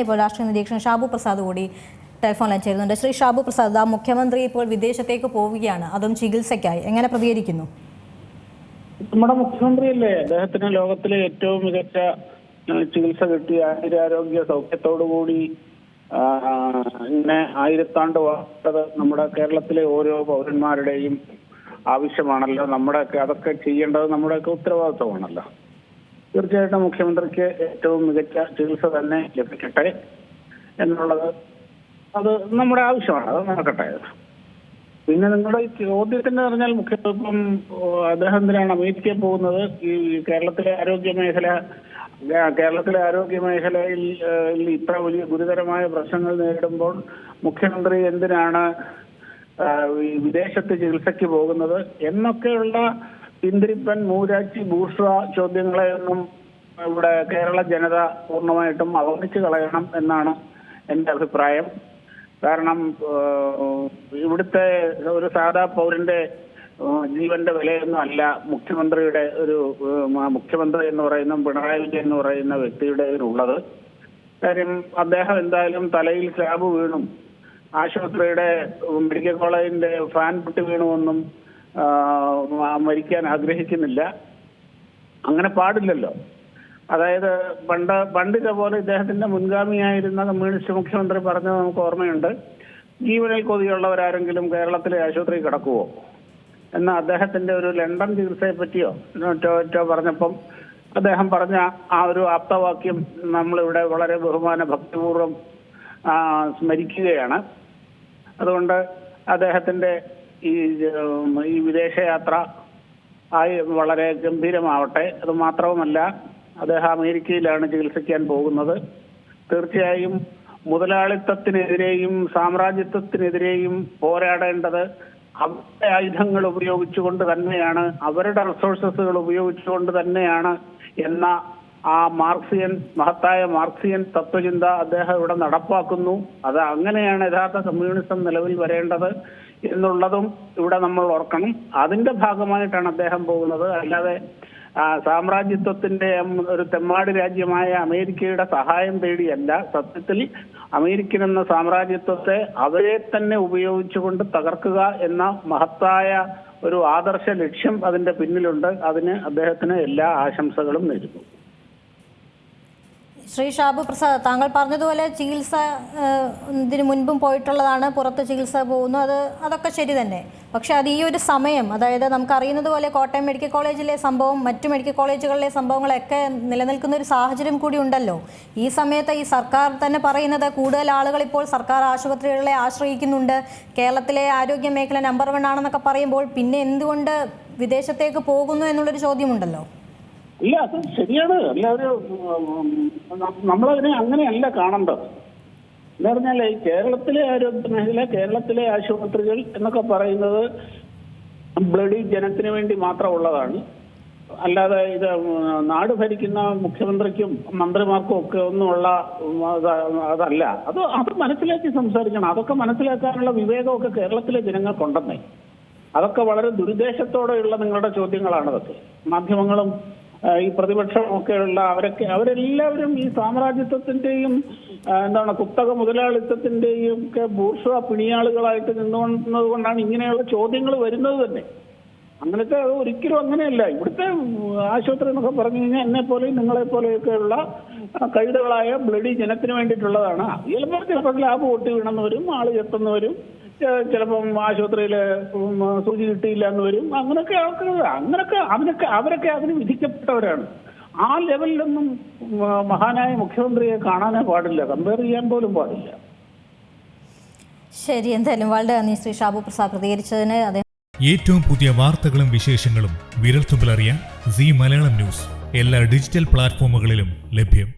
ഇപ്പോൾ രാഷ്ട്രീയ നിരീക്ഷകൻ ഷാബു പ്രസാദ് കൂടി ടെലിഫോൺ ലൈൻ ചേരുന്നുണ്ട്. ശ്രീ ഷാബു പ്രസാദ്, മുഖ്യമന്ത്രി ഇപ്പോൾ വിദേശത്തേക്ക് പോവുകയാണ്, അതും ചികിത്സയ്ക്കായി. എങ്ങനെ പ്രതികരിക്കുന്നു? നമ്മുടെ മുഖ്യമന്ത്രിയല്ലേ, അദ്ദേഹത്തിന് ലോകത്തിലെ ഏറ്റവും മികച്ച ചികിത്സ കിട്ടിയ ആരോഗ്യ സൗഖ്യത്തോടുകൂടി ഇങ്ങനെ ആയിരത്താണ്ട് വാഴ്ത്തത് നമ്മുടെ കേരളത്തിലെ ഓരോ പൗരന്മാരുടെയും ആവശ്യമാണല്ലോ. നമ്മുടെയൊക്കെ അതൊക്കെ ചെയ്യേണ്ടത് നമ്മുടെയൊക്കെ ഉത്തരവാദിത്വമാണല്ലോ. തീർച്ചയായിട്ടും മുഖ്യമന്ത്രിക്ക് ഏറ്റവും മികച്ച ചികിത്സ തന്നെ ലഭിക്കട്ടെ എന്നുള്ളത് അത് നമ്മുടെ ആവശ്യമാണ്, അത് നടക്കട്ടെ. പിന്നെ നിങ്ങളുടെ ഈ ചോദ്യത്തിന് പറഞ്ഞാൽ ഇപ്പം അദ്ദേഹം എന്തിനാണ് അമേരിക്കയിൽ പോകുന്നത്? ഈ കേരളത്തിലെ ആരോഗ്യ മേഖലയിൽ ഇത്ര വലിയ ഗുരുതരമായ പ്രശ്നങ്ങൾ നേരിടുമ്പോൾ മുഖ്യമന്ത്രി എന്തിനാണ് വിദേശത്ത് ചികിത്സയ്ക്ക് പോകുന്നത് എന്നൊക്കെയുള്ള പിന്തിരിപ്പൻ, മൂരാച്ചി, ബൂർഷ്വ ചോദ്യങ്ങളെയൊന്നും ഇവിടെ കേരള ജനത പൂർണ്ണമായിട്ടും അവഗണിച്ചു കളയണം എന്നാണ് എൻ്റെ അഭിപ്രായം. കാരണം ഇവിടുത്തെ ഒരു സാധാ പൗരന്റെ ജീവന്റെ വിലയൊന്നും അല്ല മുഖ്യമന്ത്രി എന്ന് പറയുന്ന പിണറായി വിജയൻ എന്ന് പറയുന്ന വ്യക്തിയുടെ ഉള്ളത്. കാര്യം അദ്ദേഹം എന്തായാലും തലയിൽ സ്ലാബ് വീണും ആശുപത്രിയുടെ മെഡിക്കൽ കോളേജിന്റെ ഫാൻ പൊട്ടി വീണുവെന്നും മരിക്കാൻ ആഗ്രഹിക്കുന്നില്ല. അങ്ങനെ പാടില്ലല്ലോ. അതായത് പണ്ട് ഇതേപോലെ ഇദ്ദേഹത്തിന്റെ മുൻഗാമിയായിരുന്ന കമ്മ്യൂണിസ്റ്റ് മുഖ്യമന്ത്രി പറഞ്ഞത് നമുക്ക് ഓർമ്മയുണ്ട്. ജീവനിൽ കൊതിയുള്ളവരാരെങ്കിലും കേരളത്തിലെ ആശുപത്രി കിടക്കുവോ എന്ന അദ്ദേഹത്തിന്റെ ഒരു ലണ്ടൻ ചികിത്സയെ പറ്റിയോ പറഞ്ഞപ്പം അദ്ദേഹം പറഞ്ഞ ആ ഒരു ആപ്തവാക്യം നമ്മളിവിടെ വളരെ ബഹുമാന ഭക്തിപൂർവ്വം സ്മരിക്കുകയാണ്. അതുകൊണ്ട് അദ്ദേഹത്തിന്റെ ഈ വിദേശയാത്ര വളരെ ഗംഭീരമാവട്ടെ. അത് മാത്രവുമല്ല, അദ്ദേഹം അമേരിക്കയിലാണ് ചികിത്സിക്കാൻ പോകുന്നത്. തീർച്ചയായും മുതലാളിത്തത്തിനെതിരെയും സാമ്രാജ്യത്വത്തിനെതിരെയും പോരാടേണ്ടത് അവരുടെ ആയുധങ്ങൾ ഉപയോഗിച്ചുകൊണ്ട് തന്നെയാണ്, അവരുടെ റിസോഴ്സസുകൾ ഉപയോഗിച്ചുകൊണ്ട് തന്നെയാണ് എന്ന ആ മഹത്തായ മാർക്സിയൻ തത്വചിന്ത അദ്ദേഹം ഇവിടെ നടപ്പാക്കുന്നു. അത് അങ്ങനെയാണ് യഥാർത്ഥ കമ്മ്യൂണിസം നിലവിൽ വരേണ്ടത് എന്നുള്ളതും ഇവിടെ നമ്മൾ ഓർക്കണം. അതിന്റെ ഭാഗമായിട്ടാണ് അദ്ദേഹം പോകുന്നത്. അല്ലാതെ സാമ്രാജ്യത്വത്തിന്റെ ഒരു തെമ്മാടി രാജ്യമായ അമേരിക്കയുടെ സഹായം തേടിയല്ല. സത്യത്തിൽ അമേരിക്കൻ എന്ന സാമ്രാജ്യത്വത്തെ അവരെ തന്നെ ഉപയോഗിച്ചുകൊണ്ട് തകർക്കുക എന്ന മഹത്തായ ഒരു ആദർശ ലക്ഷ്യം അതിന്റെ പിന്നിലുണ്ട്. അതിന് അദ്ദേഹത്തിന് എല്ലാ ആശംസകളും നേരുന്നു. ശ്രീ ഷാബു പ്രസാദ്, താങ്കൾ പറഞ്ഞതുപോലെ ചികിത്സ ഇതിനു മുൻപും പോയിട്ടുള്ളതാണ്, പുറത്ത് ചികിത്സ പോകുന്നു, അതൊക്കെ ശരി തന്നെ. പക്ഷെ അത് ഈ ഒരു സമയം, അതായത് നമുക്കറിയുന്നത് പോലെ കോട്ടയം മെഡിക്കൽ കോളേജിലെ സംഭവം, മറ്റു മെഡിക്കൽ കോളേജുകളിലെ സംഭവങ്ങളൊക്കെ നിലനിൽക്കുന്ന ഒരു സാഹചര്യം കൂടി ഉണ്ടല്ലോ. ഈ സമയത്ത് ഈ സർക്കാർ തന്നെ പറയുന്നത് കൂടുതൽ ആളുകൾ ഇപ്പോൾ സർക്കാർ ആശുപത്രികളെ ആശ്രയിക്കുന്നുണ്ട്, കേരളത്തിലെ ആരോഗ്യ മേഖല നമ്പർ 1 ആണെന്നൊക്കെ പറയുമ്പോൾ പിന്നെ എന്തുകൊണ്ട് വിദേശത്തേക്ക് പോകുന്നു എന്നുള്ളൊരു ചോദ്യമുണ്ടല്ലോ. ഇല്ല, അത് ശരിയാണ്. എല്ലാവരും നമ്മളതിനെ അങ്ങനെയല്ല കാണേണ്ടത്. എന്ന് പറഞ്ഞാൽ കേരളത്തിലെ ആരോഗ്യ മേഖല, കേരളത്തിലെ ആശുപത്രികൾ എന്നൊക്കെ പറയുന്നത് ബ്ലഡി ജനത്തിന് വേണ്ടി മാത്രമുള്ളതാണ്. അല്ലാതെ ഇത് നാട് ഭരിക്കുന്ന മുഖ്യമന്ത്രിക്കും മന്ത്രിമാർക്കും ഒക്കെ ഒന്നുമുള്ള അതല്ല. അത് മനസ്സിലാക്കി സംസാരിക്കണം. അതൊക്കെ മനസ്സിലാക്കാനുള്ള വിവേകമൊക്കെ കേരളത്തിലെ ജനങ്ങൾക്കുണ്ടെന്നേ. അതൊക്കെ വളരെ ദുരുദ്ദേശത്തോടെയുള്ള നിങ്ങളുടെ ചോദ്യങ്ങളാണ്. അതൊക്കെ മാധ്യമങ്ങളും ഈ പ്രതിപക്ഷമൊക്കെയുള്ള അവരെല്ലാവരും ഈ സാമ്രാജ്യത്വത്തിന്റെയും കുത്തക മുതലാളിത്തത്തിന്റെയും ഒക്കെ ബൂർഷ്വ പിണിയാളുകളായിട്ട് നിന്നുകൊണ്ടത് കൊണ്ടാണ് ഇങ്ങനെയുള്ള ചോദ്യങ്ങൾ വരുന്നത് തന്നെ. അങ്ങനത്തെ ഒരിക്കലും അങ്ങനെയല്ല. ഇവിടുത്തെ ആശുപത്രി എന്നൊക്കെ പറഞ്ഞു കഴിഞ്ഞാൽ എന്നെപ്പോലെയും നിങ്ങളെപ്പോലെയൊക്കെയുള്ള കഴുതകളായ ബ്ലഡി ജനത്തിന് വേണ്ടിയിട്ടുള്ളതാണ്. ചിലപ്പോൾ ലാബ് പൊട്ടി വീണെന്നവരും ആള് ചെത്തുന്നവരും ചിലപ്പം ആശുപത്രിയിൽ സൂചി കിട്ടിയില്ല എന്ന് വരും. അവരൊക്കെ അതിന് വിധിക്കപ്പെട്ടവരാണ്. ആ ലെവലിലൊന്നും മഹാനായ മുഖ്യമന്ത്രിയെ കാണാനേ പാടില്ല, കമ്പയർ ചെയ്യാൻ പോലും പാടില്ല. ശരി, എന്തായാലും വളരെ നന്ദി ശ്രീ ഷാബു പ്രസാദ് പ്രതികരിച്ചതിന്. ഏറ്റവും പുതിയ വാർത്തകളും വിശേഷങ്ങളും വിരൽത്തുമ്പിലറിയാൻ സീ മലയാളം ന്യൂസ് എല്ലാ ഡിജിറ്റൽ പ്ലാറ്റ്ഫോമുകളിലും ലഭ്യം.